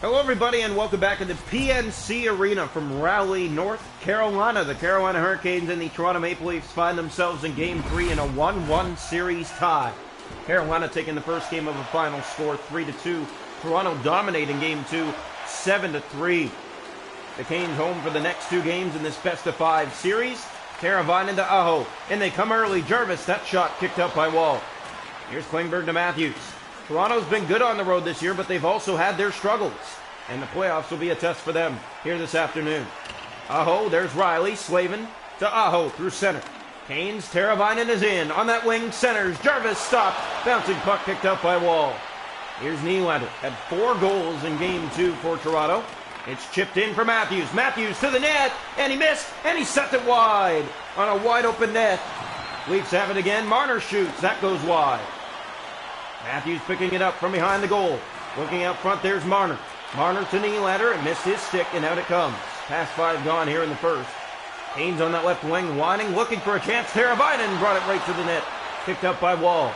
Hello, everybody, and welcome back to the PNC Arena from Raleigh, North Carolina. The Carolina Hurricanes and the Toronto Maple Leafs find themselves in Game 3 in a 1-1 series tie. Carolina taking the first game of a final score 3-2. Toronto dominating Game 2 7-3. The Canes home for the next two games in this best-of-5 series. Teravainen to Aho, and they come early. Jarvis, that shot kicked out by Wall. Here's Klingberg to Matthews. Toronto's been good on the road this year, but they've also had their struggles, and the playoffs will be a test for them here this afternoon. Aho, there's Riley. Slavin to Aho through center. Canes, Teravainen is in. On that wing, centers. Jarvis stopped. Bouncing puck picked up by Wall. Here's Nylander. Had 4 goals in Game 2 for Toronto. It's chipped in for Matthews. Matthews to the net, and he missed, and he set it wide on a wide-open net. Leafs have it again. Marner shoots. That goes wide. Matthews picking it up from behind the goal. Looking out front, there's Marner. Marner to Nylander, and missed his stick, and out it comes. Past 5 gone here in the first. Canes on that left wing, whining, looking for a chance. Teravainen brought it right to the net. Picked up by Wall.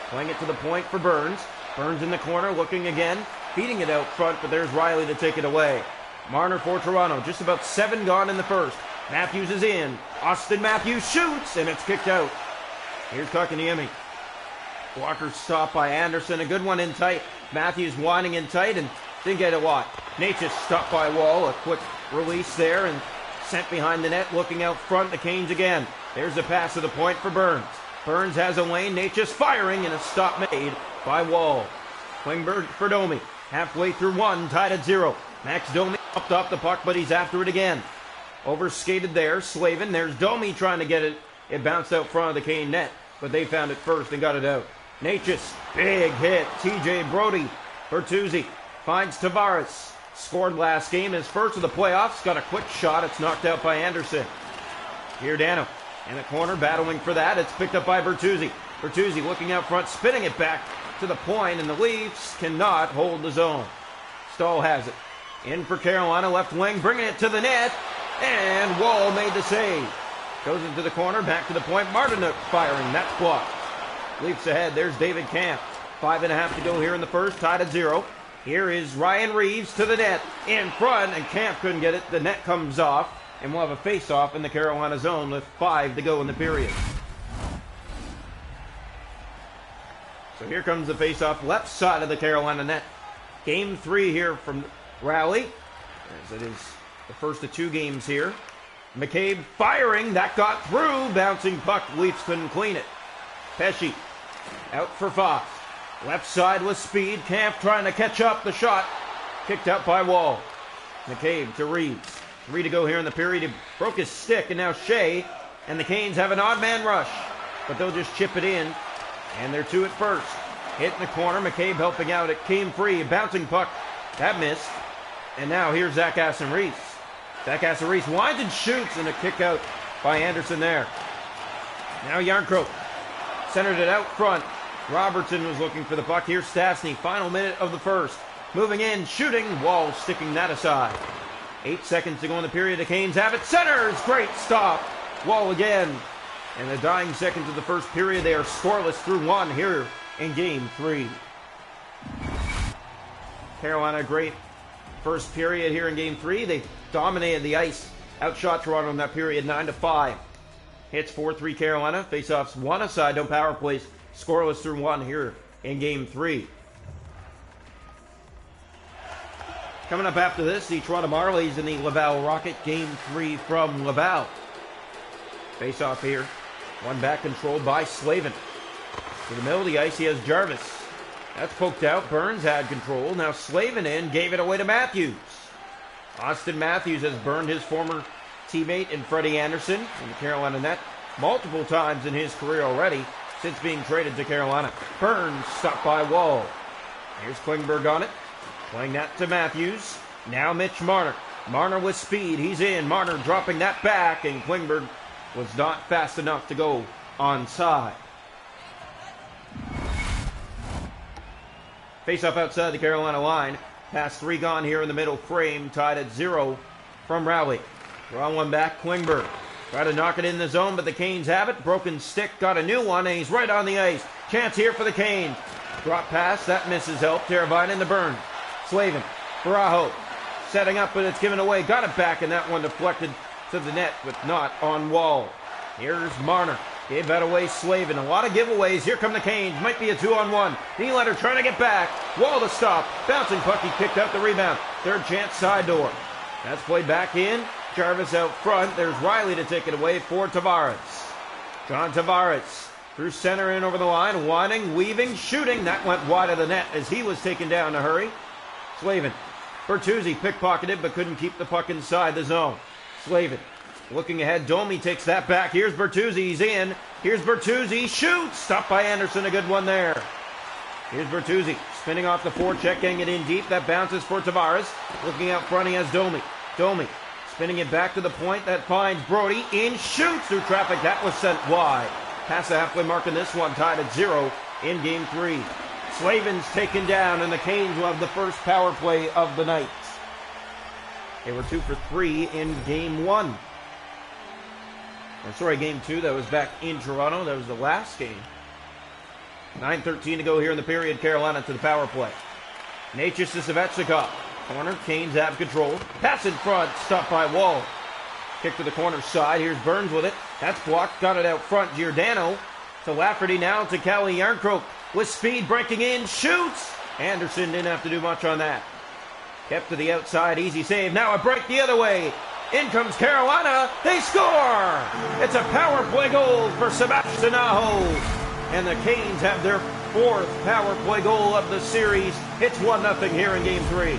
Playing it to the point for Burns. Burns in the corner, looking again. Feeding it out front, but there's Riley to take it away. Marner for Toronto, just about 7 gone in the first. Matthews is in. Austin Matthews shoots, and it's kicked out. Here's Kotkaniemi. Blocker stop by Anderson. A good one in tight. Matthews whining in tight and didn't get a lot. Natchez stopped by Wall. A quick release there and sent behind the net. Looking out front, the Canes again. There's the pass to the point for Burns. Burns has a lane. Natchez firing, and a stop made by Wall. Klingberg for Domi. Halfway through 1, tied at 0. Max Domi popped off the puck, but he's after it again. Overskated there. Slavin. There's Domi trying to get it. It bounced out front of the Cane net, but they found it first and got it out. Natchez, big hit. TJ Brody. Bertuzzi finds Tavares. Scored last game, his first of the playoffs. Got a quick shot. It's knocked out by Anderson. Giordano in the corner, battling for that. It's picked up by Bertuzzi. Bertuzzi looking out front, spinning it back to the point, and the Leafs cannot hold the zone. Stahl has it. In for Carolina, left wing, bringing it to the net, and Wall made the save. Goes into the corner, back to the point. Martinuk firing. That's blocked. Leafs ahead. There's David Kampf. 5.5 to go here in the first. Tied at 0. Here is Ryan Reeves to the net. In front, and Kampf couldn't get it. The net comes off, and we'll have a face-off in the Carolina zone with 5 to go in the period. So here comes the face-off. Left side of the Carolina net. Game 3 here from Raleigh, as it is the first of 2 games here. McCabe firing. That got through. Bouncing puck. Leafs couldn't clean it. Pesci out for Fox. Left side with speed. Kampf trying to catch up. The shot kicked out by Wall. McCabe to Reeves. 3 to go here in the period. He broke his stick, and now Shea and the Canes have an odd man rush, but they'll just chip it in, and they're 2 at first. Hit in the corner. McCabe helping out. It came free. Bouncing puck. That missed. And now here's Zach Aston-Reese. Zach Aston-Reese winds and shoots, and a kick out by Anderson there. Now Yarncroke centered it out front. Robertson was looking for the puck. Here's Stastny. Final minute of the first. Moving in, shooting. Wall sticking that aside. 8 seconds to go in the period. The Canes have it. Centers. Great stop. Wall again. In the dying seconds of the first period, they are scoreless through 1 here in Game 3. Carolina, great first period here in Game 3. They dominated the ice. Outshot Toronto in that period 9-5. Hits 4-3 Carolina. Faceoffs 1 aside. No power plays. Scoreless through 1 here in Game 3. Coming up after this, the Toronto Marlies and the Laval Rocket. Game 3 from Laval. Faceoff here. One back controlled by Slavin. To the middle of the ice, he has Jarvis. That's poked out. Burns had control. Now Slavin in. Gave it away to Matthews. Austin Matthews has burned his former teammate in Freddie Anderson in the Carolina net multiple times in his career already since being traded to Carolina. Burns stopped by Wall. Here's Klingberg on it. Playing that to Matthews. Now Mitch Marner. Marner with speed. He's in. Marner dropping that back, and Klingberg was not fast enough to go onside. Face-off outside the Carolina line. Past 3 gone here in the middle frame. Tied at 0 from Rowley. Draw one back. Klingberg. Try to knock it in the zone, but the Canes have it. Broken stick. Got a new one, and he's right on the ice. Chance here for the Canes. Drop pass. That misses help. Teravainen to Burns. Slavin Barajo setting up, but it's given away. Got it back, and that one deflected to the net, but not on Wall. Here's Marner. Gave that away, Slavin. A lot of giveaways. Here come the Canes. Might be a 2-on-1. Nylander trying to get back. Wall to stop. Bouncing puck. He kicked out the rebound. Third chance side door. That's played back in. Jarvis out front. There's Riley to take it away for Tavares. John Tavares through center in over the line. Winding, weaving, shooting. That went wide of the net as he was taken down in a hurry. Slavin. Bertuzzi pickpocketed but couldn't keep the puck inside the zone. Slavin. Looking ahead, Domi takes that back. Here's Bertuzzi, he's in. Here's Bertuzzi, shoots! Stopped by Anderson, a good one there. Here's Bertuzzi, spinning off the forecheck, getting it in deep. That bounces for Tavares. Looking out front, he has Domi. Domi, spinning it back to the point. That finds Brody, in, shoots through traffic. That was sent wide. Past the halfway mark in this one, tied at 0 in Game 3. Slavin's taken down, and the Canes will have the first power play of the night. They were 2 for 3 in Game 1. Game 2, that was back in Toronto. That was the last game. 9:13 to go here in the period. Carolina to the power play. Necas to Svechnikov. Corner, Canes have control. Pass in front, stopped by Wall. Kick to the corner side. Here's Burns with it. That's blocked. Got it out front. Giordano to Lafferty now to Calle Yarncroke. With speed, breaking in, shoots! Anderson didn't have to do much on that. Kept to the outside, easy save. Now a break the other way. In comes Carolina. They score! It's a power play goal for Sebastian Aho. And the Canes have their 4th power play goal of the series. It's 1-0 here in Game 3.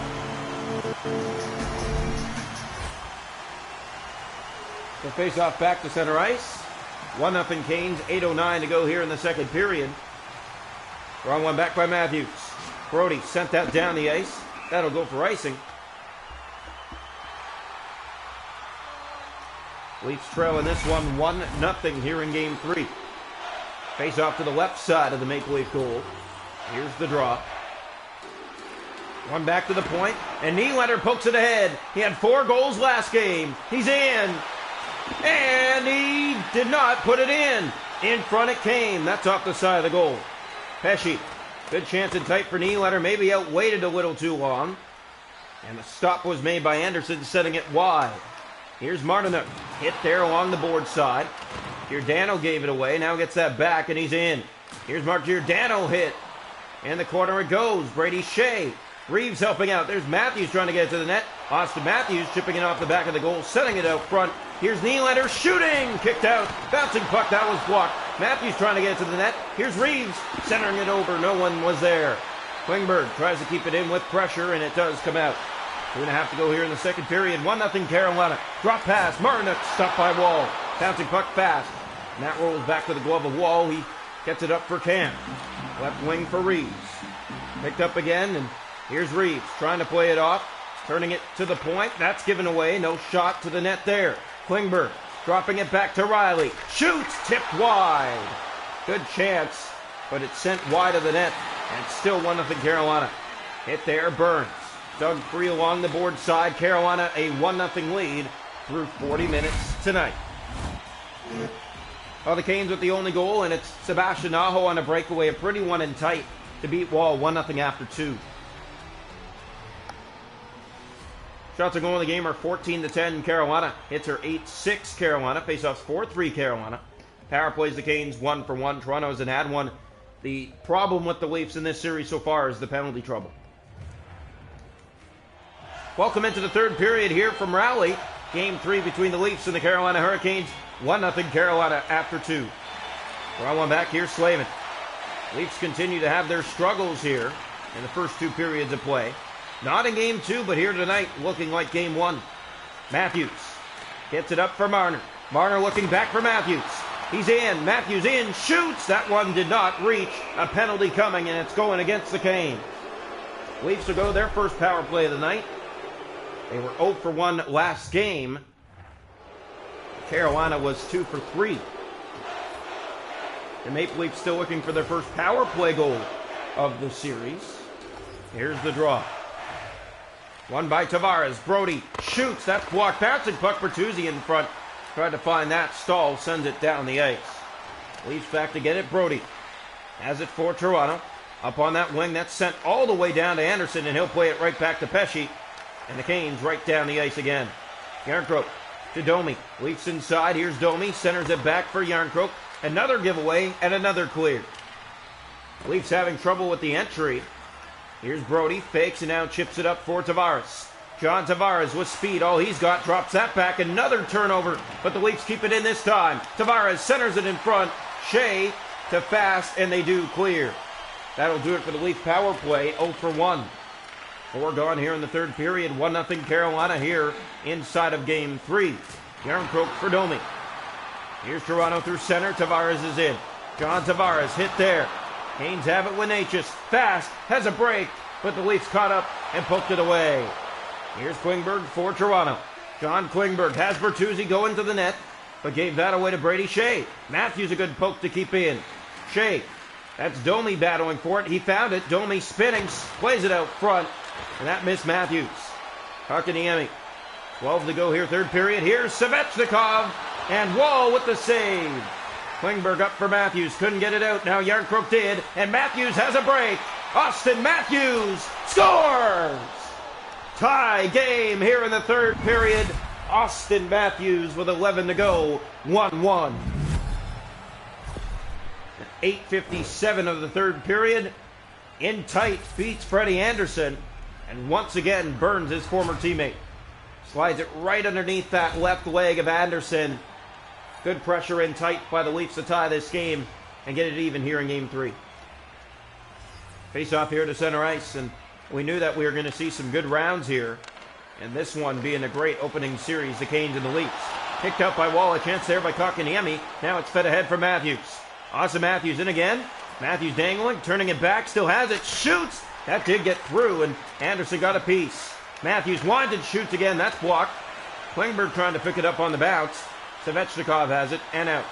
The face-off back to center ice. 1-0 Canes, 8:09 to go here in the second period. Wrong one back by Matthews. Brody sent that down the ice. That'll go for icing. Leafs trail in this one 1-0 here in Game 3. Face off to the left side of the Maple Leaf goal. Here's the draw. One back to the point, and Nylander pokes it ahead. He had 4 goals last game. He's in, and he did not put it in. In front it came. That's off the side of the goal. Pesce, good chance and tight for Nylander. Maybe outwaited a little too long. And the stop was made by Anderson, setting it wide. Here's Martinook. Hit there along the board side. Giordano gave it away. Now gets that back, and he's in. Here's Mark Giordano hit. In the corner it goes. Brady Shea. Reeves helping out. There's Matthews trying to get it to the net. Austin Matthews chipping it off the back of the goal, setting it out front. Here's Nylander shooting. Kicked out. Bouncing puck. That was blocked. Matthews trying to get it to the net. Here's Reeves centering it over. No one was there. Klingberg tries to keep it in with pressure, and it does come out. 2.5 to go here in the second period. 1-0 Carolina. Drop pass. Martinook stopped by Wall. Bouncing puck fast. And that rolls back to the glove of Wall. He gets it up for Cam. Left wing for Reeves. Picked up again, and here's Reeves trying to play it off. Turning it to the point. That's given away. No shot to the net there. Klingberg dropping it back to Riley. Shoots. Tipped wide. Good chance, but it's sent wide of the net. And it's still 1-0 Carolina. Hit there. Burns. Dug free along the board side. Carolina a 1-0 lead through 40 minutes tonight. Well, the Canes with the only goal, and it's Sebastian Aho on a breakaway. A pretty one and tight to beat Wall. 1-0 after 2. Shots on goal in the game are 14-10 Carolina. Hits are 8-6 Carolina. Faceoffs 4-3 Carolina. Power plays the Canes 1 for 1. Toronto's an ad 1. The problem with the Leafs in this series so far is the penalty trouble. Welcome into the third period here from Raleigh. Game 3 between the Leafs and the Carolina Hurricanes. 1-0 Carolina after 2. We're on one back here, Slavin. Leafs continue to have their struggles here in the first 2 periods of play. Not in Game 2, but here tonight, looking like Game 1. Matthews gets it up for Marner. Marner looking back for Matthews. He's in. Matthews in. Shoots. That one did not reach. A penalty coming, and it's going against the Canes. Leafs will go their first power play of the night. They were 0 for 1 last game. Carolina was 2 for 3. The Maple Leafs still looking for their first power play goal of the series. Here's the draw. One by Tavares. Brody shoots. That's blocked. Bouncing puck. Bertuzzi in front. Tried to find that. Stahl sends it down the ice. Leafs back to get it. Brody has it for Toronto. Up on that wing, that's sent all the way down to Anderson, and he'll play it right back to Pesci. And the Canes right down the ice again. Yarncroke to Domi. Leaks inside. Here's Domi. Centers it back for Yarncroke. Another giveaway and another clear. Leafs having trouble with the entry. Here's Brody. Fakes and now chips it up for Tavares. John Tavares with speed. All he's got. Drops that back. Another turnover. But the Leafs keep it in this time. Tavares centers it in front. Shea to Fast, and they do clear. That'll do it for the Leaf power play. 0 for 1. 4 gone here in the third period. 1-0 Carolina here inside of Game 3. Yarncroke for Domi. Here's Toronto through center. Tavares is in. John Tavares hit there. Canes have it with Natchez. Fast has a break, but the Leafs caught up and poked it away. Here's Klingberg for Toronto. John Klingberg has Bertuzzi go into the net, but gave that away to Brady Shea. Matthews a good poke to keep in. Shea. That's Domi battling for it. He found it. Domi spinning, plays it out front, and that missed Matthews. Kotkaniemi. 12 to go here, third period. Here's Svechnikov, and Wall with the save. Klingberg up for Matthews. Couldn't get it out. Now Yarncroke did, and Matthews has a break. Austin Matthews scores! Tie game here in the third period. Austin Matthews with 11 to go. 1-1. 8:57 of the third period. In tight, beats Freddie Anderson, and once again burns his former teammate. Slides it right underneath that left leg of Anderson. Good pressure in tight by the Leafs to tie this game and get it even here in Game 3. Face off here to center ice, and we knew that we were going to see some good rounds here. And this one being a great opening series, the Canes and the Leafs. Picked up by Wall, a chance there by Kotkaniemi. Now it's fed ahead for Matthews. Austin Matthews in again. Matthews dangling, turning it back, still has it, shoots! That did get through, and Anderson got a piece. Matthews winds and shoots again, that's blocked. Klingberg trying to pick it up on the bounce. Svechnikov has it, and out.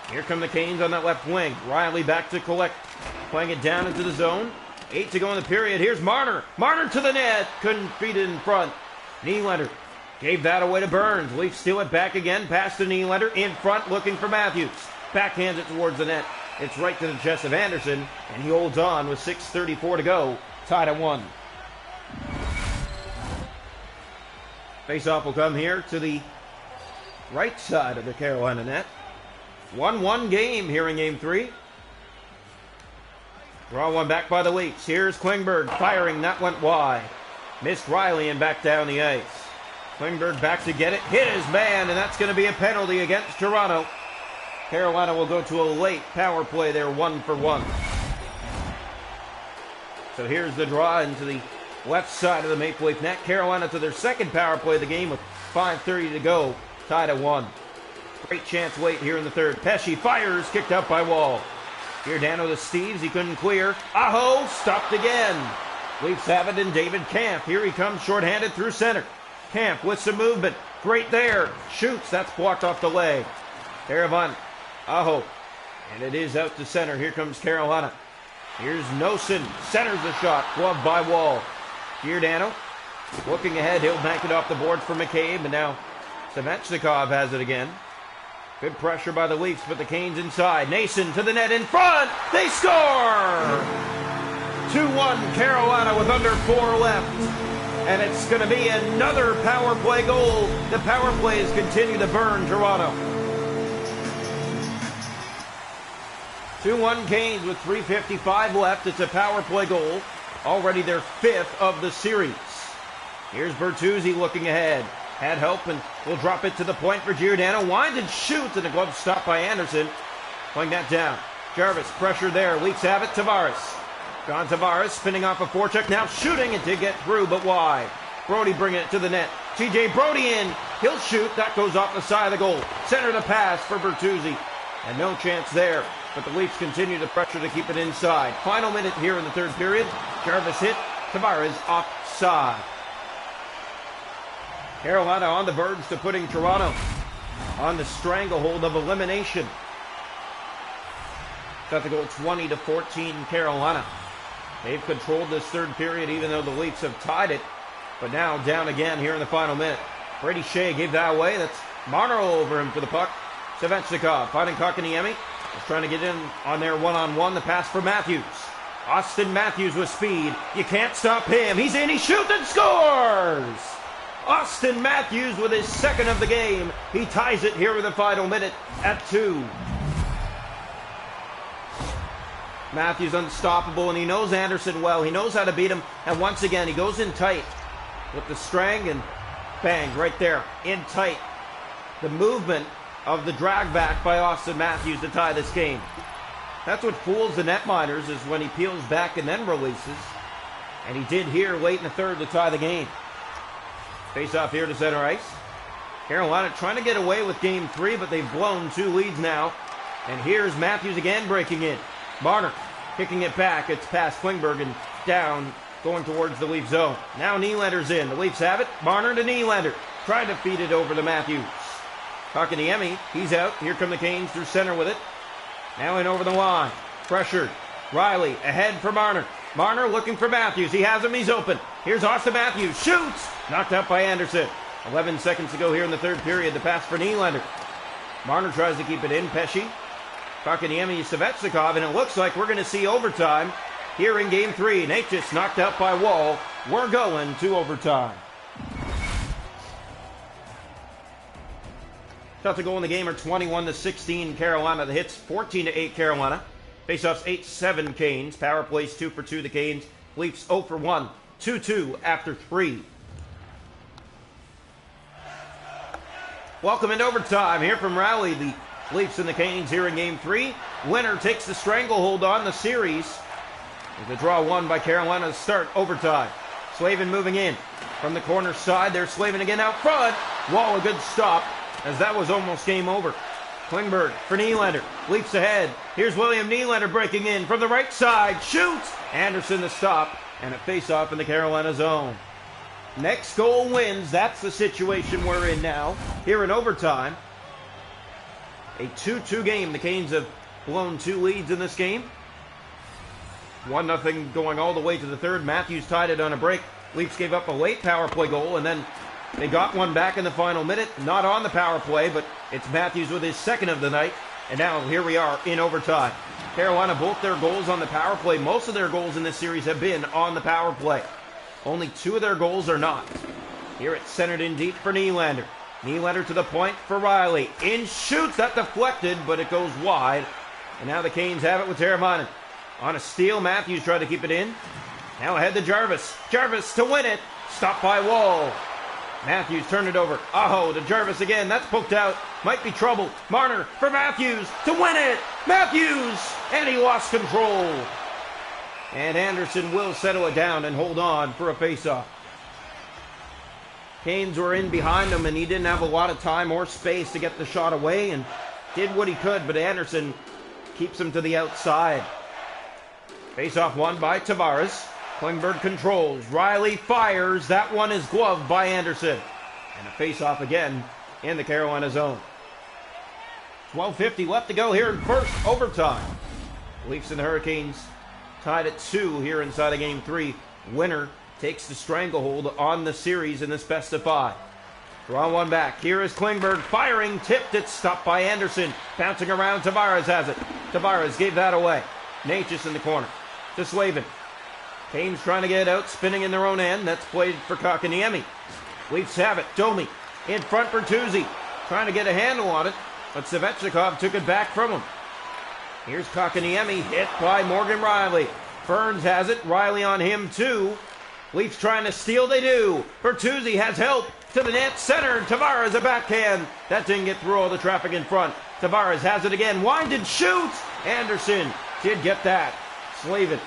Here come the Canes on that left wing. Riley back to collect, playing it down into the zone. 8 to go in the period. Here's Marner. Marner to the net. Couldn't feed it in front. Nylander gave that away to Burns. Leafs steal it back again. Pass to Nylander. In front, looking for Matthews. Backhands it towards the net. It's right to the chest of Anderson, and he holds on with 6:34 to go. Tied at 1. Face-off will come here to the right side of the Carolina net. 1-1 game here in Game 3. Draw one back by the Leafs. Here's Klingberg firing. That went wide. Missed Riley and back down the ice. Klingberg back to get it. Hit his man, and that's going to be a penalty against Toronto. Carolina will go to a late power play there, 1 for 1. So here's the draw into the left side of the Maple Leaf net. Carolina to their second power play of the game with 5:30 to go. Tied at 1. Great chance late here in the third. Pesci fires, kicked out by Wall. Giordano to Steves, he couldn't clear. Aho, stopped again. Leafs have it in David Kampf. Here he comes shorthanded through center. Kampf with some movement. Great there. Shoots, that's blocked off the leg. Teravainen. Aho. And it is out to center. Here comes Carolina. Here's Nosen. Centers the shot. Gloved by Wall. Giordano looking ahead. He'll bank it off the board for McCabe. And now Svechnikov has it again. Good pressure by the Leafs, but the Canes inside. Nason to the net in front. They score! 2-1 Carolina with under 4 left. And it's going to be another power play goal. The power plays continue to burn Toronto. 2-1 Canes with 3:55 left. It's a power play goal. Already their 5th of the series. Here's Bertuzzi looking ahead. Had help and will drop it to the point for Giordano. Winds and shoots, and a glove stop by Anderson. Playing that down. Jarvis, pressure there. Leafs have it. Tavares. John Tavares spinning off a forecheck. Now shooting. It did get through, but wide. Brody bringing it to the net. TJ Brody in. He'll shoot. That goes off the side of the goal. Center the pass for Bertuzzi. And no chance there. But the Leafs continue to pressure to keep it inside. Final minute here in the third period. Jarvis hit. Tavares offside. Carolina on the verge to putting Toronto on the stranglehold of elimination. Got to go 20-14 Carolina. They've controlled this third period even though the Leafs have tied it. But now down again here in the final minute. Brady Shea gave that away. That's Marner over him for the puck. Svechnikov finding Kotkaniemi. He's trying to get in on there one-on-one. The pass for Matthews. Austin Matthews with speed. You can't stop him. He's in, he shoots and scores! Austin Matthews with his second of the game. He ties it here with the final minute at 2. Matthews unstoppable, and he knows Anderson well. He knows how to beat him, and once again, he goes in tight with the strang, and bang, right there, in tight. The movement of the drag back by Austin Matthews to tie this game. That's what fools the netminders, is when he peels back and then releases. And he did here late in the third to tie the game. Face off here to center ice. Carolina trying to get away with game 3, but they've blown 2 leads now. And here's Matthews again breaking in. Marner kicking it back. It's past Klingberg and down, going towards the Leaf zone. Now Nylander's in. The Leafs have it. Marner to Nylander. Trying to feed it over to Matthews. Kotkaniemi, he's out. Here come the Canes through center with it. Now in over the line. Pressured. Riley ahead for Marner. Marner looking for Matthews. He has him. He's open. Here's Austin Matthews. Shoots! Knocked out by Anderson. 11 seconds to go here in the third period. The pass for Nylander. Marner tries to keep it in. Pesce. Kotkaniemi, Svechnikov, and it looks like we're going to see overtime here in game 3. Natchez knocked out by Wall. We're going to overtime. Shots to go in the game are 21-16 Carolina. The hits 14-8 Carolina. Faceoffs 8-7 Canes. Power plays 2 for 2 the Canes. Leafs 0 for 1. 2-2 after 3. Welcome into overtime here from Raleigh. The Leafs and the Canes here in game 3. Winner takes the stranglehold on the series. With a draw won by Carolina to start overtime. Slavin moving in from the corner side. There's Slavin again out front. Wall a good stop, as that was almost game over. Klingberg for Nylander. Leafs ahead. Here's William Nylander breaking in from the right side. Shoots! Anderson the stop, and a face-off in the Carolina zone. Next goal wins. That's the situation we're in now. Here in overtime. A 2-2 game. The Canes have blown 2 leads in this game. 1-0 going all the way to the third. Matthews tied it on a break. Leafs gave up a late power play goal, and then they got one back in the final minute. Not on the power play, but it's Matthews with his second of the night. And now here we are in overtime. Carolina, both their goals on the power play. Most of their goals in this series have been on the power play. Only 2 of their goals are not. Here it's centered in deep for Nylander. Nylander to the point for Riley. In shoots, that deflected, but it goes wide. And now the Canes have it with Teravainen. On a steal, Matthews tried to keep it in. Now ahead to Jarvis. Jarvis to win it. Stopped by Wall. Matthews turned it over. Aho to Jarvis again. That's poked out. Might be trouble. Marner for Matthews to win it. Matthews! And he lost control. And Anderson will settle it down and hold on for a faceoff. Canes were in behind him, and he didn't have a lot of time or space to get the shot away, and did what he could, but Anderson keeps him to the outside. Faceoff won by Tavares. Klingberg controls. Riley fires. That one is gloved by Anderson. And a faceoff again in the Carolina zone. 12:50 left to go here in first overtime. Leafs and the Hurricanes tied at 2 here inside of game 3. Winner takes the stranglehold on the series in this best of 5. Draw one back. Here is Klingberg firing. Tipped it. Stopped by Anderson. Bouncing around. Tavares has it. Tavares gave that away. Natchez in the corner. To Slavin. Canes trying to get it out. Spinning in their own end. That's played for Kotkaniemi. Leafs have it. Domi in front for Bertuzzi. Trying to get a handle on it. But Svechnikov took it back from him. Here's Kotkaniemi. Hit by Morgan Riley. Burns has it. Riley on him too. Leafs trying to steal. They do. Bertuzzi has help. To the net. Center. Tavares a backhand. That didn't get through all the traffic in front. Tavares has it again. Winded shoots. Anderson did get that. Slavin.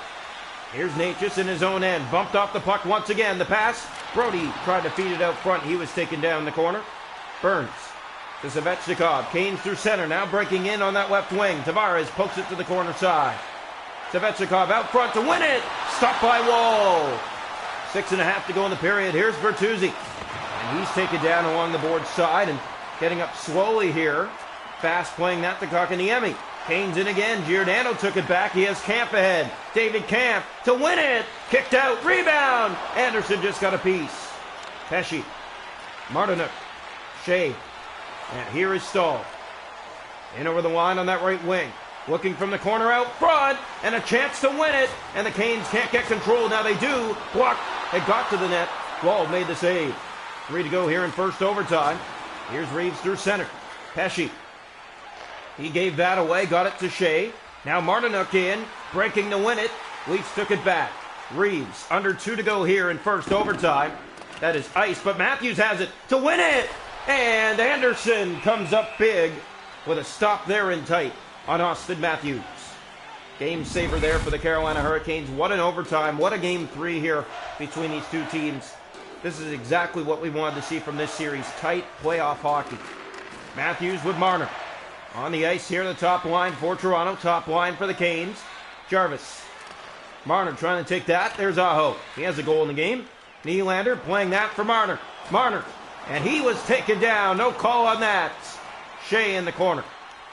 Here's Natchez in his own end. Bumped off the puck once again. The pass. Brody tried to feed it out front. He was taken down the corner. Burns to Svechnikov. Canes through center. Now breaking in on that left wing. Tavares pokes it to the corner side. Svechnikov out front to win it. Stopped by Wall. 6.5 to go in the period. Here's Bertuzzi. And he's taken down along the board side and getting up slowly here. Fast playing that to Kotkaniemi. Canes in again. Giordano took it back. He has Camp ahead. David Camp to win it. Kicked out. Rebound. Anderson just got a piece. Pesce. Martinuk. Shea. And here is Stahl. In over the line on that right wing. looking from the corner out front, and a chance to win it, and the Canes can't get control. Now they do. Block. It got to the net. Wall made the save. 3 to go here in first overtime. Here's Reeves through center. Pesci. He gave that away, got it to Shea. Now Martinuk in, breaking to win it. Leafs took it back. Reeves, under 2 to go here in first overtime. That is ice, but Matthews has it to win it. And Anderson comes up big with a stop there in tight on Austin Matthews. Game saver there for the Carolina Hurricanes. What an overtime. What a game 3 here between these two teams. This is exactly what we wanted to see from this series. Tight playoff hockey. Matthews with Marner. On the ice here, the top line for Toronto. Top line for the Canes. Jarvis. Marner trying to take that. There's Aho. He has a goal in the game. Nylander playing that for Marner. Marner. And he was taken down. No call on that. Shea in the corner.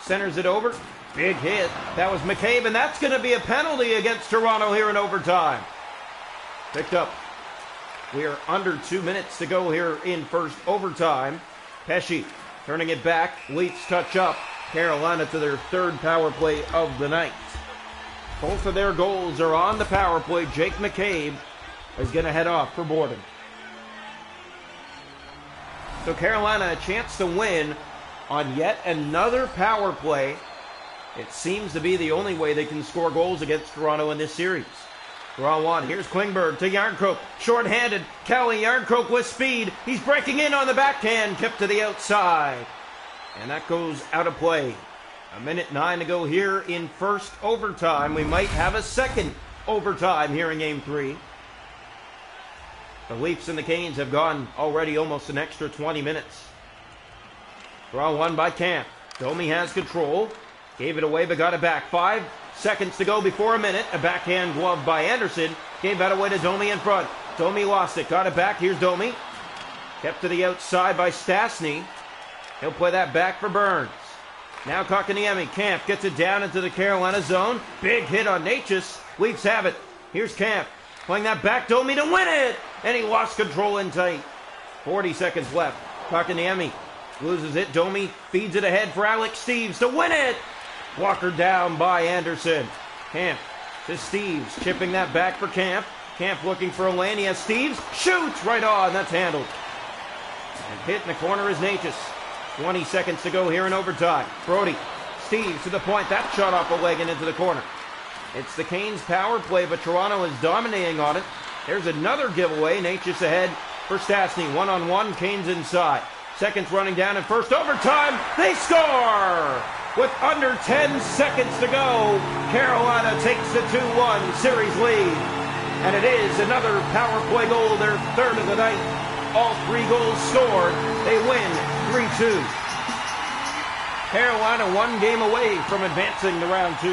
Centers it over. Big hit. That was McCabe, and that's going to be a penalty against Toronto here in overtime. Picked up. We are under 2 minutes to go here in first overtime. Pesci turning it back. Leafs touch up. Carolina to their third power play of the night. Both of their goals are on the power play. Jake McCabe is going to head off for Borden. So Carolina a chance to win on yet another power play. It seems to be the only way they can score goals against Toronto in this series. Draw one. Here's Klingberg to Yarncroke. Short-handed. Kelly Yarncroke with speed. He's breaking in on the backhand. Kept to the outside. And that goes out of play. 1:09 to go here in first overtime. We might have a second overtime here in game 3. The Leafs and the Canes have gone already almost an extra 20 minutes. Draw one by Camp. Domi has control. Gave it away but got it back. 5 seconds to go before a minute. A backhand glove by Anderson. Gave that away to Domi in front. Domi lost it. Got it back. Here's Domi. Kept to the outside by Stastny. He'll play that back for Burns. Now Kotkaniemi. Camp gets it down into the Carolina zone. Big hit on Natchez. Leafs have it. Here's Camp. Playing that back. Domi to win it. And he lost control in tight. 40 seconds left. Kotkaniemi loses it. Domi feeds it ahead for Alex Steeves to win it. Walker down by Anderson. Camp to Steeves. Chipping that back for Camp. Camp looking for Elania. Steeves shoots right on. That's handled. And hit in the corner is Natchez. 20 seconds to go here in overtime. Brody. Steeves to the point. That shot off a leg and into the corner. It's the Canes power play, but Toronto is dominating on it. There's another giveaway. Natchez ahead for Stastny. One-on-one. Canes inside. Seconds running down in first overtime. They score! With under 10 seconds to go, Carolina takes the 2-1 series lead. And it is another power play goal, their third of the night. All 3 goals scored. They win 3-2. Carolina 1 game away from advancing to round 2.